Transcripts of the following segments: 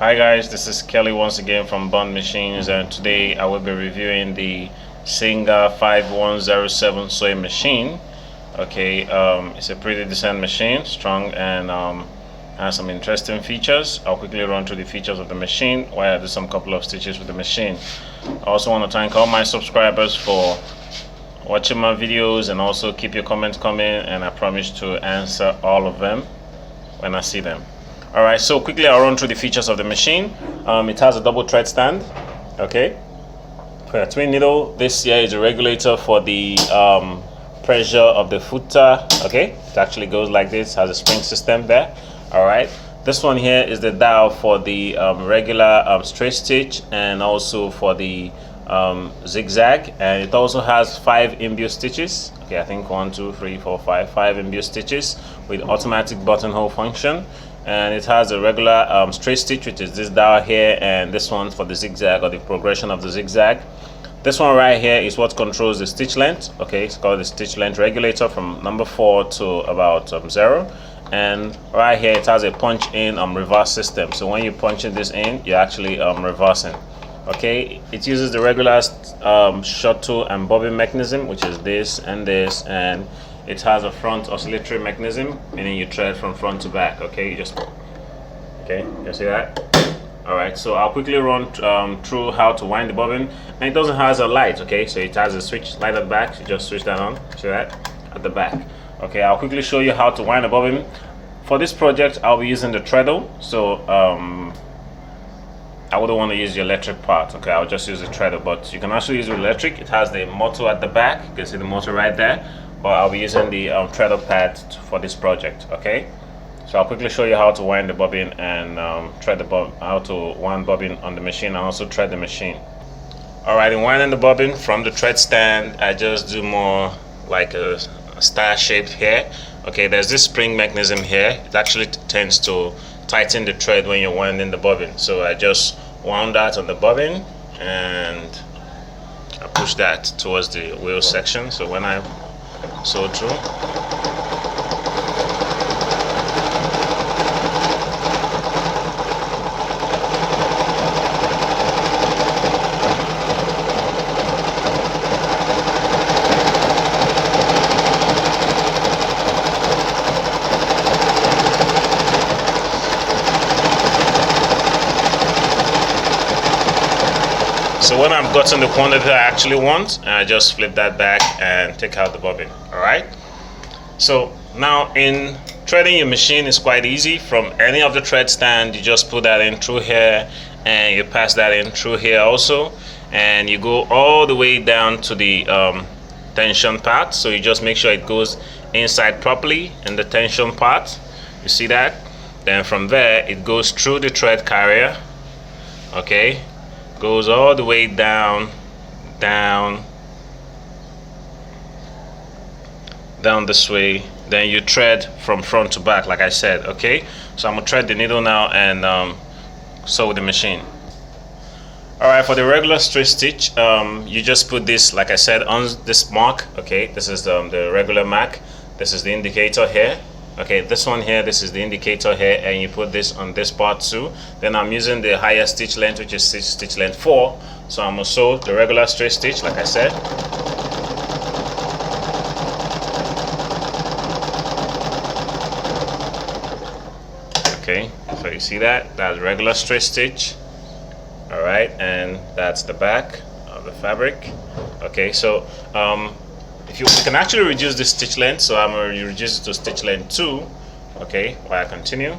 Hi guys, this is Kelly once again from Bond Machines, and today I will be reviewing the Singer 5107 sewing machine. Okay, it's a pretty decent machine, strong, and has some interesting features. I'll quickly run through the features of the machine while I do some couple of stitches with the machine. I also want to thank all my subscribers for watching my videos, and also keep your comments coming, and I promise to answer all of them when I see them. Alright, so quickly I'll run through the features of the machine. It has a double thread stand, okay, for a twin needle. This here is a regulator for the pressure of the footer, okay. It actually goes like this, has a spring system there. Alright, this one here is the dial for the regular straight stitch, and also for the zigzag, and it also has 5 inbuilt stitches. Okay, I think 5 inbuilt stitches with automatic buttonhole function. And it has a regular straight stitch, which is this dial here, and this one for the zigzag, or the progression of the zigzag. This one right here is what controls the stitch length. Okay, it's called the stitch length regulator, from number 4 to about 0. And right here it has a punch in reverse system, so when you punch in this in, you're actually reversing. Okay, it uses the regular shuttle and bobbin mechanism, which is this, and it has a front oscillatory mechanism, meaning you thread from front to back. Okay, you see that? All right, so I'll quickly run through how to wind the bobbin. And it doesn't have a light, okay, so it has a switch light at the back. You just switch that on. See that at the back? Okay, I'll quickly show you how to wind the bobbin. For this project, I'll be using the treadle, so I wouldn't want to use the electric part. Okay, I'll just use the treadle, but you can also use the electric. It has the motor at the back. You can see the motor right there. But I'll be using the treadle pad for this project. Okay, so I'll quickly show you how to wind the bobbin and how to wind bobbin on the machine, and also thread the machine. Alright, in winding the bobbin from the thread stand, I just do more like a star shape here. Okay, there's this spring mechanism here. It actually tends to tighten the thread when you're winding the bobbin. So I just wound that on the bobbin, and I push that towards the wheel section. So when I sew through, so when I've gotten the quantity I actually want, I just flip that back and take out the bobbin. Alright, so now in threading your machine is quite easy. From any of the thread stand, you just put that in through here, and you pass that in through here also, and you go all the way down to the tension part. So you just make sure it goes inside properly in the tension part. You see that? Then from there it goes through the thread carrier. Okay, goes all the way down this way. Then you thread from front to back, like I said. Okay, so I'm gonna thread the needle now and sew the machine. Alright, for the regular straight stitch, you just put this, like I said, on this mark. Okay, this is the regular mark. This is the indicator here. Okay, this one here, this is the indicator here, and you put this on this part too. Then I'm using the higher stitch length, which is stitch length 4. So I'm gonna sew the regular straight stitch, like I said. Okay, so you see that? That's regular straight stitch. Alright, and that's the back of the fabric. Okay, so you can actually reduce the stitch length, so I'm going to reduce it to stitch length 2. Okay, while I continue.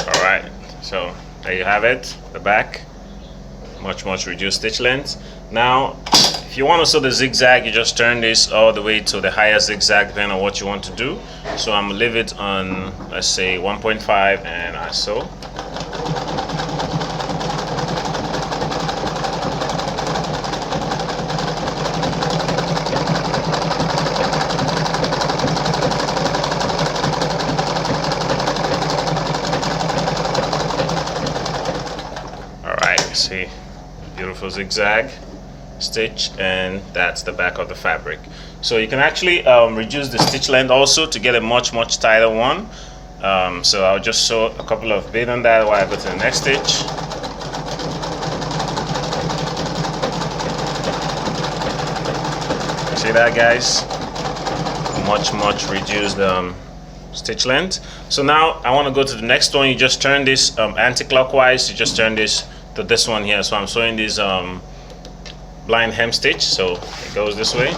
Alright, so there you have it, the back. Much reduced stitch length. Now if you want to sew the zigzag, you just turn this all the way to the higher zigzag, depending on what you want to do. So I'm gonna leave it on, let's say 1.5, and I sew. Alright, See, beautiful zigzag stitch, and that's the back of the fabric. So you can actually reduce the stitch length also to get a much tighter one. So I'll just sew a couple of beads on that while I go to the next stitch. See that, guys? Much reduced stitch length. So now I want to go to the next one. You just turn this anti-clockwise. You just turn this to this one here. So I'm sewing this blind hem stitch, so it goes this way.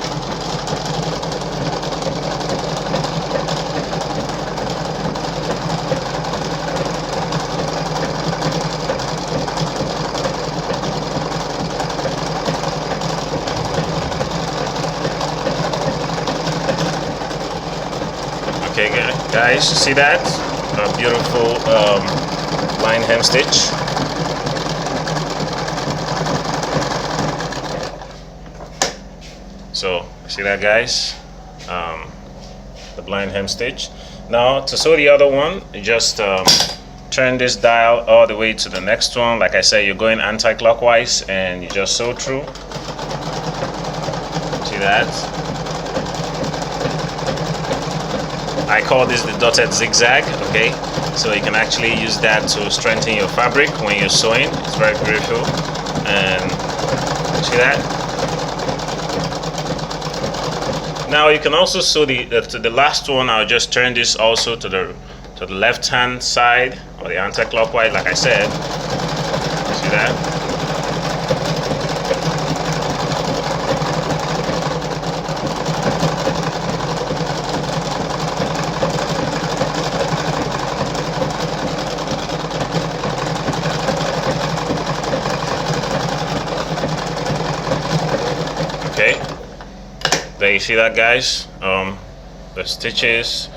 Okay, guys, see that? A beautiful blind hem stitch. So, see that, guys? The blind hem stitch. Now, to sew the other one, you just turn this dial all the way to the next one. Like I said, you're going anti-clockwise, and you just sew through. See that? I call this the dotted zigzag, okay? So you can actually use that to strengthen your fabric when you're sewing. It's very beautiful. And see that? Now you can also sew to the last one. I'll just turn this also to the left hand side, or the anti-clockwise, like I said. See that? Okay, there you see that, guys. The stitches,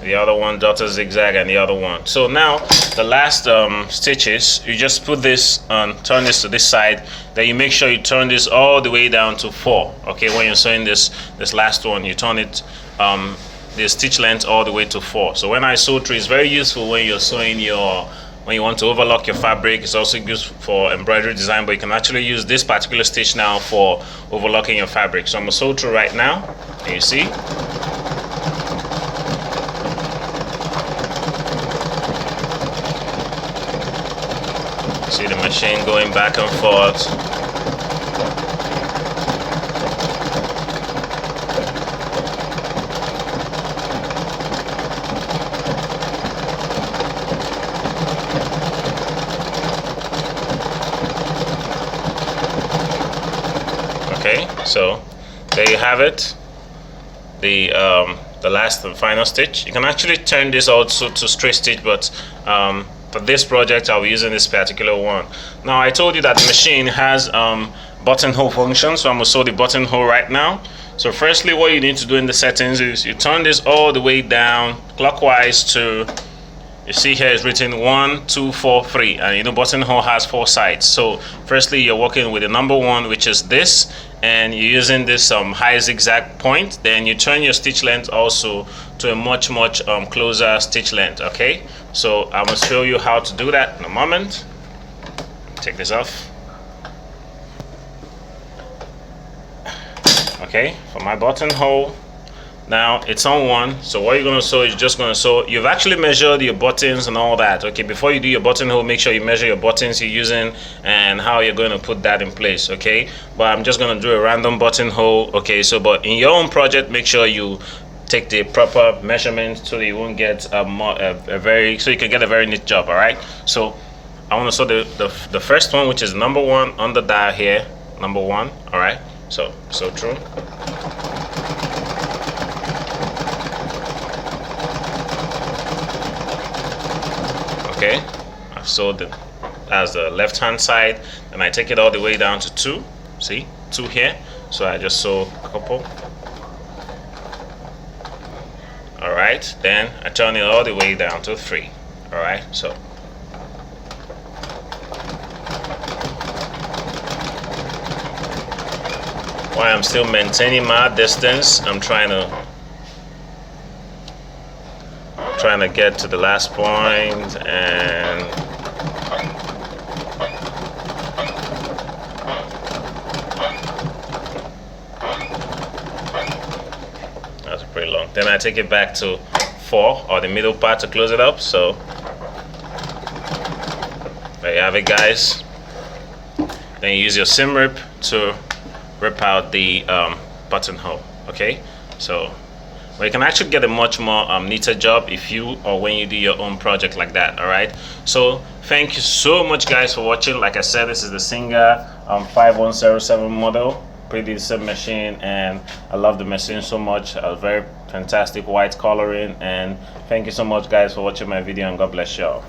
the other one dotted zigzag, and the other one. So now the last stitches, you just put this on, turn this to this side. Then you make sure you turn this all the way down to 4. Okay, when you're sewing this last one, you turn it the stitch length all the way to 4. So when I sew through, it's very useful when you're sewing when you want to overlock your fabric. It's also used for embroidery design, but you can actually use this particular stitch now for overlocking your fabric. So I'm going to sew through right now, and you see. See the machine going back and forth. Okay, so there you have it, the last and final stitch. You can actually turn this also to straight stitch, but for this project I'll be using this particular one. Now I told you that the machine has buttonhole function, so I'm going to sew the buttonhole right now. So firstly, what you need to do in the settings is you turn this all the way down clockwise to, you see here it's written 1, 2, 4, 3, and you know buttonhole has 4 sides. So firstly, you're working with the number 1, which is this, and you're using this high zigzag point. Then you turn your stitch length also to a much closer stitch length. Okay, so I'm going to show you how to do that in a moment. Take this off. Okay, for my buttonhole, now it's on 1. So what you're going to sew is just going to sew. You've actually measured your buttons and all that. Okay, before you do your buttonhole, make sure you measure your buttons you're using and how you're going to put that in place. Okay, but I'm just going to do a random buttonhole. Okay, so but in your own project, make sure you take the proper measurement so that you won't get so you can get a very neat job. All right, so I want to sew the first one, which is number 1 on the dial here, number 1. All right, so true. Okay, I've sewed as the left hand side, and I take it all the way down to 2. See, 2 here. So I just sew a couple. All right, then I turn it all the way down to 3. All right, so while I'm still maintaining my distance, I'm trying to get to the last point, and then I take it back to 4, or the middle part, to close it up. So there you have it, guys. Then you use your seam rip to rip out the buttonhole. Okay, so you can actually get a much more neater job if you, or when you do your own project like that. All right, so thank you so much, guys, for watching. Like I said, this is the Singer 5107 model, pretty decent machine, and I love the machine so much. A very fantastic white coloring. And thank you so much, guys, for watching my video, and God bless y'all.